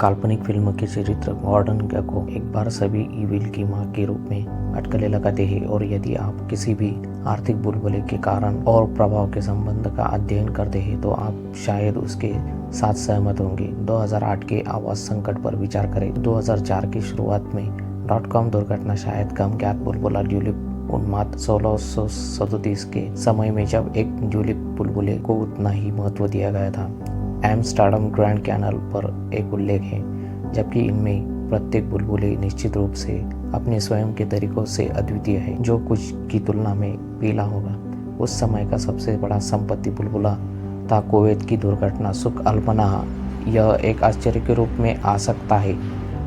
काल्पनिक फिल्म के चरित्र गॉर्डन गेको एक बार सभी ईविल की मां के रूप में अटकलें लगाते हैं और यदि आप किसी भी आर्थिक बुलबुले के कारण और प्रभाव के संबंध का अध्ययन करते हैं तो आप शायद उसके साथ सहमत होंगे। 2008 के आवास संकट पर विचार करें। 2004 की शुरुआत में .com दुर्घटना शायद कम ज्ञात बुलबुला ट्यूलिप उन्माद 1637 के समय में जब एक ट्यूलिप बुलबुले को उतना ही महत्व दिया गया था। एम्स्टर्डम ग्रैंड कैनाल पर एक उल्लेख है, जबकि इनमें प्रत्येक बुलबुले निश्चित रूप से अपने स्वयं के तरीकों से अद्वितीय है, जो कुछ की तुलना में पीला होगा। उस समय का सबसे बड़ा संपत्ति बुलबुला था कुवैत की दुर्घटना सुख अल्पनाह। यह एक आश्चर्य के रूप में आ सकता है।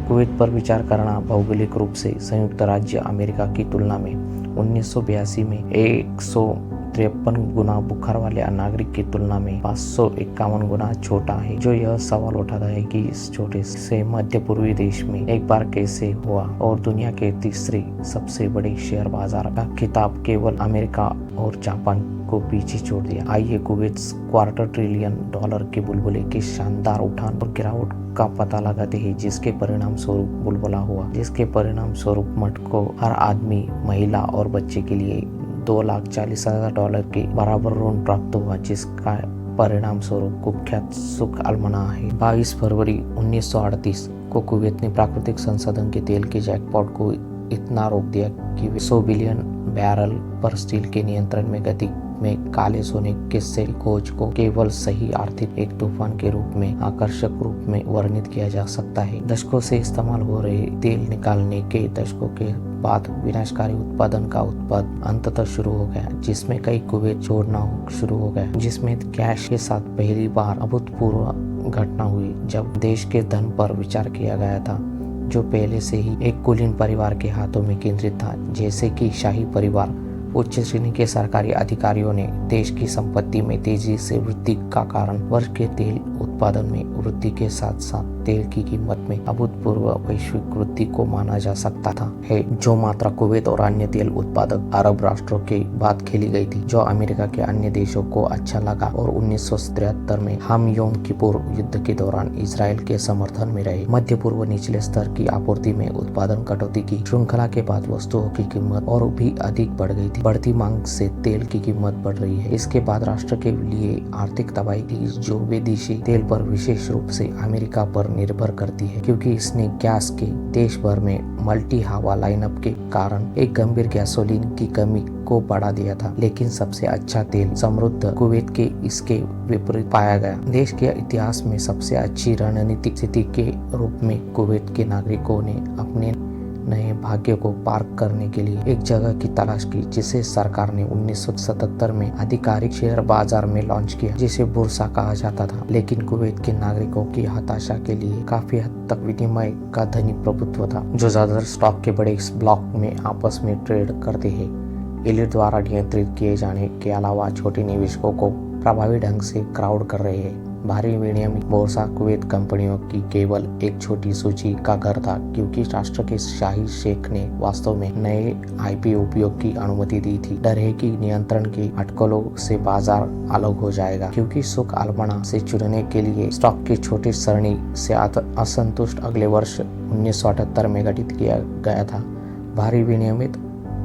कुवैत पर विचार करना भौगोलिक रूप से संयुक्त राज्य अमेरिका की तुलना में 1982 में 153 गुना बुखार वाले नागरिक की तुलना में 551 गुना छोटा है, जो यह सवाल उठाता है कि इस छोटे से मध्य पूर्वी देश में एक बार कैसे हुआ और दुनिया के तीसरे सबसे बड़े शेयर बाजार का खिताब केवल अमेरिका और जापान को पीछे छोड़ दिया। आइए कुवैत $250 ट्रिलियन के बुलबुले के शानदार उठान और गिरावट का पता लगाते हैं, जिसके परिणाम स्वरूप बुलबुला हुआ, जिसके परिणाम स्वरूप मठ को हर आदमी, महिला और बच्चे के लिए $2,40,000 के बराबर ऋण प्राप्त हुआ, जिसका परिणाम स्वरूप कुख्यात सुख अल्पनाह है। 22 फरवरी 1938 को कुवैत ने प्राकृतिक संसाधन के तेल के जैकपॉट को इतना रोक दिया कि वे 100 बिलियन बैरल पर स्टील के नियंत्रण में गति में काले सोने के सेल खोज को केवल सही आर्थिक एक तूफान के रूप में आकर्षक रूप में वर्णित किया जा सकता है। दशकों से इस्तेमाल हो रहे तेल निकालने के दशकों के बाद विनाशकारी उत्पादन का उत्पादन अंततः शुरू हो गया, जिसमें कई कुवैत छोड़ना शुरू हो गया, जिसमें गैस के साथ पहली बार अभूतपूर्व घटना हुई जब देश के धन पर विचार किया गया था, जो पहले से ही एक कुलीन परिवार के हाथों में केंद्रित था, जैसे कि शाही परिवार। उच्च श्रेणी के सरकारी अधिकारियों ने देश की संपत्ति में तेजी से वृद्धि का कारण वर्ष के तेल उत्पादन में वृद्धि के साथ साथ तेल की कीमत में अभूतपूर्व वैश्विक वृद्धि को माना जा सकता था है, जो मात्रा कुवैत और अन्य तेल उत्पादक अरब राष्ट्रों के बाद खेली गई थी, जो अमेरिका के अन्य देशों को अच्छा लगा और 1973 में हम योम किपुर युद्ध के दौरान इजराइल के समर्थन में रहे। मध्य पूर्व निचले स्तर की आपूर्ति में उत्पादन कटौती की श्रृंखला के बाद वस्तुओं की कीमत और भी अधिक बढ़ गई थी। बढ़ती मांग से तेल की कीमत बढ़ रही है। इसके बाद राष्ट्र के लिए आर्थिक तबाही की, जो विदेशी तेल पर विशेष रूप से अमेरिका पर निर्भर करती है, क्योंकि इसने गैस के देश भर में मल्टी हवा लाइनअप के कारण एक गंभीर गैसोलीन की कमी को बढ़ा दिया था। लेकिन सबसे अच्छा तेल समृद्ध कुवैत के इसके विपरीत पाया गया। देश के इतिहास में सबसे अच्छी रणनीतिक स्थिति के रूप में कुवैत के नागरिकों ने अपने नए भाग्य को पार करने के लिए एक जगह की तलाश की, जिसे सरकार ने 1977 में आधिकारिक शेयर बाजार में लॉन्च किया, जिसे बुर्सा कहा जाता था। लेकिन कुवैत के नागरिकों की हताशा के लिए काफी हद तक विनिमय का धनी प्रभुत्व था, जो ज्यादातर स्टॉक के बड़े ब्लॉक में आपस में ट्रेड करते हैं। एलिट द्वारा नियंत्रित किए जाने के अलावा छोटे निवेशकों को प्रभावी ढंग से क्राउड कर रहे हैं। भारी विनियमित बोर्सा कुवैत कंपनियों की केवल एक छोटी सूची का घर था, क्योंकि राष्ट्र के शाही शेख ने वास्तव में नए आईपीओ उपयोग की अनुमति दी थी। डर है कि नियंत्रण के अटकलों से बाजार अलग हो जाएगा, क्योंकि सुख अल्पना से चुनने के लिए स्टॉक की छोटी सरणी से असंतुष्ट अगले वर्ष 1978 में गठित किया गया था। भारी विनियमित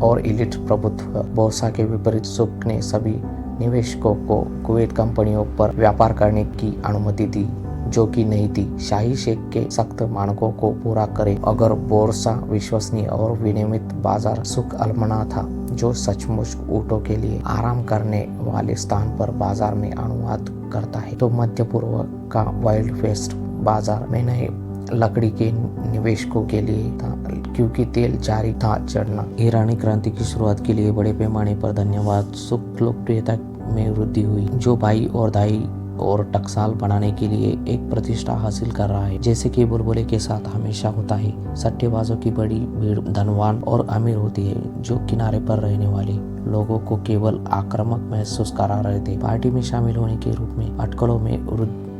और इलिट प्रभुत्व बोर्सा के विपरीत सुख ने सभी निवेशकों को कुवैत कंपनियों पर व्यापार करने की अनुमति दी, जो कि नहीं थी। शाही शेख के सख्त मानकों को पूरा करे। अगर बोर्सा विश्वसनीय और विनियमित बाजार सुख अल्पना था, जो सचमुच ऊँटों के लिए आराम करने वाले स्थान पर बाजार में अनुवाद करता है, तो मध्य पूर्व का वाइल्ड वेस्ट बाजार में नए लकड़ी के निवेशकों के लिए था, क्योंकि तेल जारी था चढ़ना। ईरानी क्रांति की शुरुआत के लिए बड़े पैमाने पर धन्यवाद सुख लोकप्रियता में वृद्धि हुई, जो भाई और दाई और टकसाल बनाने के लिए एक प्रतिष्ठा हासिल कर रहा है। जैसे कि बुलबुले के साथ हमेशा होता है, सट्टेबाजों की बड़ी भीड़ धनवान और अमीर होती है, जो किनारे पर रहने वाले लोगों को केवल आक्रामक महसूस करा रहे थे। पार्टी में शामिल होने के रूप में अटकलों में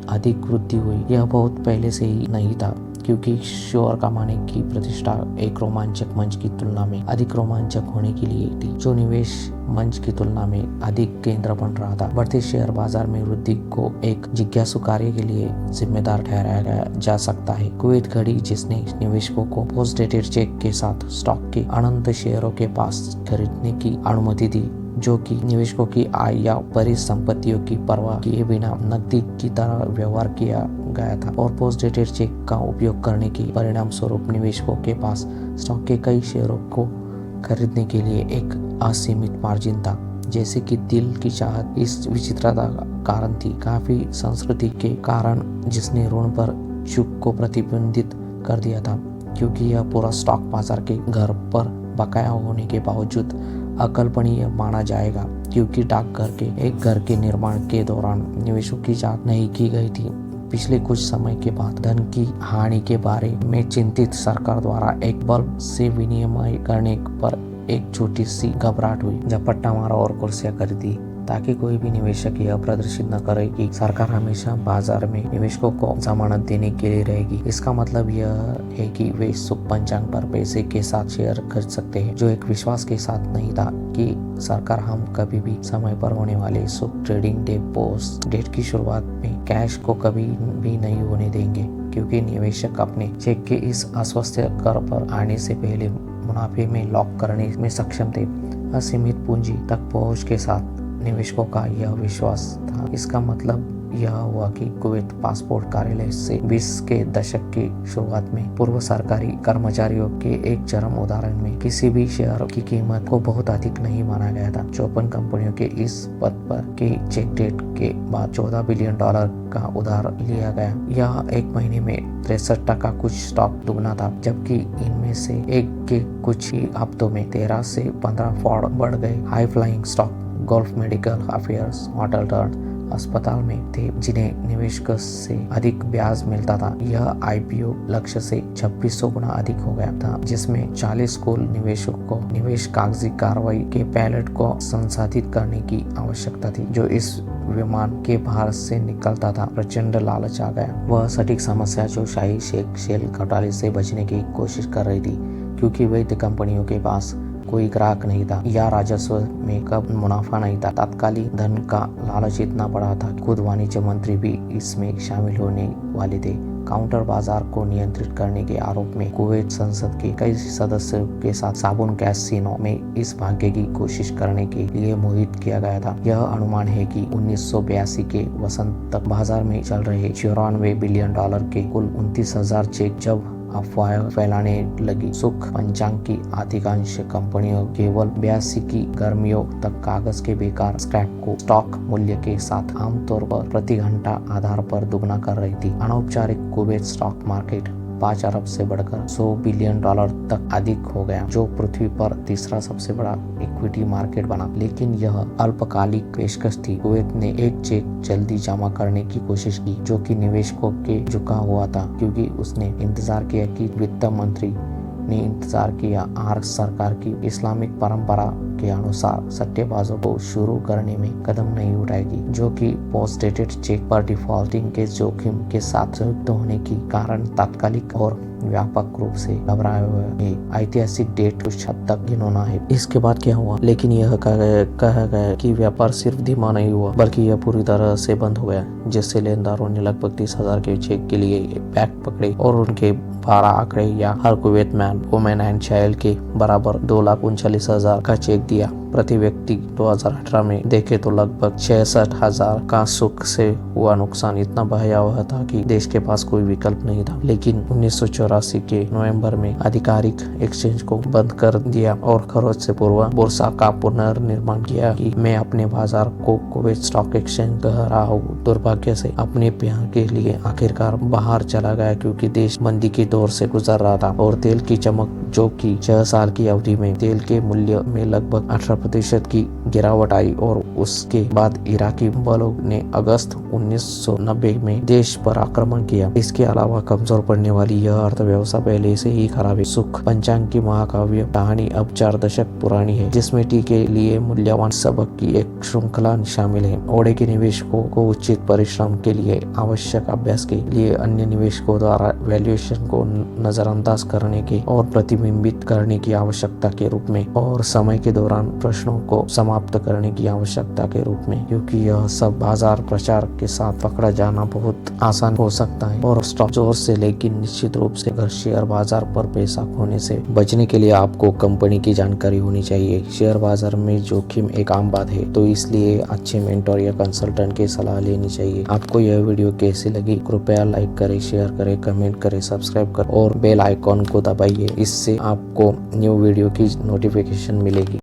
अधिक वृद्धि हुई। यह बहुत पहले से ही नहीं था। क्योंकि शोर कमाने की प्रतिष्ठा एक रोमांचक मंच की तुलना में अधिक रोमांचक होने के लिए थी, जो निवेश मंच की तुलना में अधिक केंद्र बन रहा था। बढ़ते शेयर बाजार में वृद्धि को एक जिज्ञासु कार्य के लिए जिम्मेदार ठहराया जा सकता है। कुवैत घड़ी, जिसने निवेशकों को पोस्ट डेटेड चेक के साथ स्टॉक के अनंत शेयरों के पास खरीदने की अनुमति दी, जो कि निवेशकों की आय या परिसंपत्तियों की परवाह किए बिना नकदी की तरह व्यवहार किया गया था, और पोस्ट डेटेड चेक का उपयोग करने के परिणाम स्वरूप निवेशकों के पास स्टॉक के कई शेयरों को खरीदने के लिए एक असीमित मार्जिन था। जैसे कि दिल की चाहत इस विचित्रता का कारण थी, काफी संस्कृति के कारण, जिसने ऋण पर चूक को प्रतिबंधित कर दिया था, क्योंकि यह पूरा स्टॉक बाजार के घर पर बकाया होने के बावजूद अकल्पनीय माना जाएगा, क्योंकि डाकघर के एक घर के निर्माण के दौरान निवेशों की जांच नहीं की गई थी। पिछले कुछ समय के बाद धन की हानि के बारे में चिंतित सरकार द्वारा एक बल्ब से विनिमय करने पर एक छोटी सी घबराहट हुई। झपट्टा मारा और कुर्सियां खरीदी, ताकि कोई भी निवेशक यह प्रदर्शित न करे कि सरकार हमेशा बाजार में निवेशकों को जमानत देने के लिए रहेगी। इसका मतलब यह है कि वे शुभ पंचांग पर पैसे के साथ शेयर खरीद सकते हैं, जो एक विश्वास के साथ नहीं था कि सरकार हम कभी भी समय पर होने वाले शुभ ट्रेडिंग डे पोस्ट डेट की शुरुआत में कैश को कभी भी नहीं होने देंगे, क्योंकि निवेशक अपने चेक के इस अस्वस्थ कर पर आने से पहले मुनाफे में लॉक करने में सक्षम थे। असीमित पूंजी तक पहुंच के साथ निवेशकों का यह विश्वास था। इसका मतलब यह हुआ कि कुवैत पासपोर्ट कार्यालय से 20 के दशक की शुरुआत में पूर्व सरकारी कर्मचारियों के एक चरम उदाहरण में किसी भी शेयर की कीमत को बहुत अधिक नहीं माना गया था। 54 कंपनियों के इस पद पर के चेक डेट के बाद $14 बिलियन का उधार लिया गया। यह एक महीने में 63% कुछ स्टॉक दुगना था, जबकि इनमें से एक के कुछ ही हफ्तों में 13 से 15 बढ़ गए। High flying stock golf, medical affairs, hotel turn अस्पताल में थे, जिन्हें निवेशकों से अधिक ब्याज मिलता था। यह आईपीओ लक्ष्य से 2600 गुना अधिक हो गया था, जिसमें 40 कुल निवेशकों को निवेश कागजी कार्रवाई के पायलट को संसाधित करने की आवश्यकता थी, जो इस विमान के बाहर से निकलता था। प्रचंड लालच आ गया। वह सटीक समस्या जो शाही शेख शेल घोटाले से बचने की कोशिश कर रही थी, क्योंकि वैध कंपनियों के पास कोई ग्राहक नहीं था या राजस्व में कब मुनाफा नहीं था। तात्कालिक धन का लालच इतना बड़ा था, खुद वाणिज्य मंत्री भी इसमें शामिल होने वाले थे। काउंटर बाजार को नियंत्रित करने के आरोप में कुवैत संसद के कई सदस्यों के साथ साबुन कैसीनो में इस भाग्य की कोशिश करने के लिए मोहित किया गया था। यह अनुमान है कि 1982 के वसंत तक बाजार में चल रहे $94 बिलियन के कुल 29,000 चेक जब अफवाह फैलाने लगी। सुख पंचांग की अधिकांश कंपनियों केवल 82 की गर्मियों तक कागज के बेकार स्क्रैप को स्टॉक मूल्य के साथ आमतौर पर प्रति घंटा आधार पर दुगना कर रही थी। अनौपचारिक कुवैत स्टॉक मार्केट 5 अरब से बढ़कर $100 बिलियन तक अधिक हो गया, जो पृथ्वी पर तीसरा सबसे बड़ा इक्विटी मार्केट बना। लेकिन यह अल्पकालिक पेशकश थी। कुवैत ने एक चेक जल्दी जमा करने की कोशिश की, जो कि निवेशकों के झुका हुआ था, क्योंकि उसने इंतजार किया कि वित्त मंत्री ने इंतजार किया आर सरकार की इस्लामिक परंपरा के अनुसार सट्टेबाजों को शुरू करने में कदम नहीं उठाएगी, जो कि पोस्ट डेटेड चेक पर डिफॉल्टिंग के जोखिम के साथ संयुक्त होने के कारण तात्कालिक और व्यापक रूप से घबराए हुए हैं। ऐतिहासिक डेट कुछ हद तक गिनौना है। इसके बाद क्या हुआ? लेकिन यह कहा गया कि व्यापार सिर्फ धीमा नहीं हुआ, बल्कि यह पूरी तरह से बंद हो गया, जिससे लेनदारों ने लगभग 30,000 के चेक के लिए बैग पकड़े और उनके 12 आंकड़े या हर Kuwait man, women and child के बराबर 2,39,000 का चेक दिया। प्रति व्यक्ति 2018 में देखे तो लगभग 66,000 का सुख से हुआ नुकसान इतना भयावह था कि देश के पास कोई विकल्प नहीं था। लेकिन 1984 के नवंबर में आधिकारिक एक्सचेंज को बंद कर दिया और खरोच से पूर्व बोर्सा का पुनर्निर्माण किया कि मैं अपने बाजार को कुवैत स्टॉक एक्सचेंज कह रहा हूँ। दुर्भाग्य से अपने प्यार के लिए आखिरकार बाहर चला गया, क्योंकि देश मंदी के दौर से गुजर रहा था और तेल की चमक, जो कि 6 साल की अवधि में तेल के मूल्य में लगभग 18% की गिरावट आई और उसके बाद इराकी बलों ने अगस्त 1990 में देश पर आक्रमण किया। इसके अलावा कमजोर पड़ने वाली यह अर्थव्यवस्था पहले से ही खराब है। सुख पंचांग की महाकाव्य कहानी अब 4 दशक पुरानी है, जिसमें टी के लिए मूल्यवान सबक की एक श्रृंखला शामिल है। ओडे के निवेशकों को उचित परिश्रम के लिए आवश्यक अभ्यास के लिए अन्य निवेशकों द्वारा वैल्यूएशन को नजरअंदाज करने के और प्रतिबिंबित करने की आवश्यकता के रूप में, और समय के दौरान प्रश्नों को समाप्त करने की आवश्यकता के रूप में, क्योंकि यह सब बाजार प्रचार के साथ पकड़ा जाना बहुत आसान हो सकता है। और स्टॉक जोर से लेकिन निश्चित रूप से अगर शेयर बाजार पर पैसा खोने से बचने के लिए आपको कंपनी की जानकारी होनी चाहिए। शेयर बाजार में जोखिम एक आम बात है, तो इसलिए अच्छे मेंटर या कंसल्टेंट की सलाह लेनी चाहिए। आपको यह वीडियो कैसी लगी कृपया लाइक करें, शेयर करें, कमेंट करें, सब्सक्राइब करें और बेल आइकॉन को दबाइए। इससे आपको न्यू वीडियो की नोटिफिकेशन मिलेगी।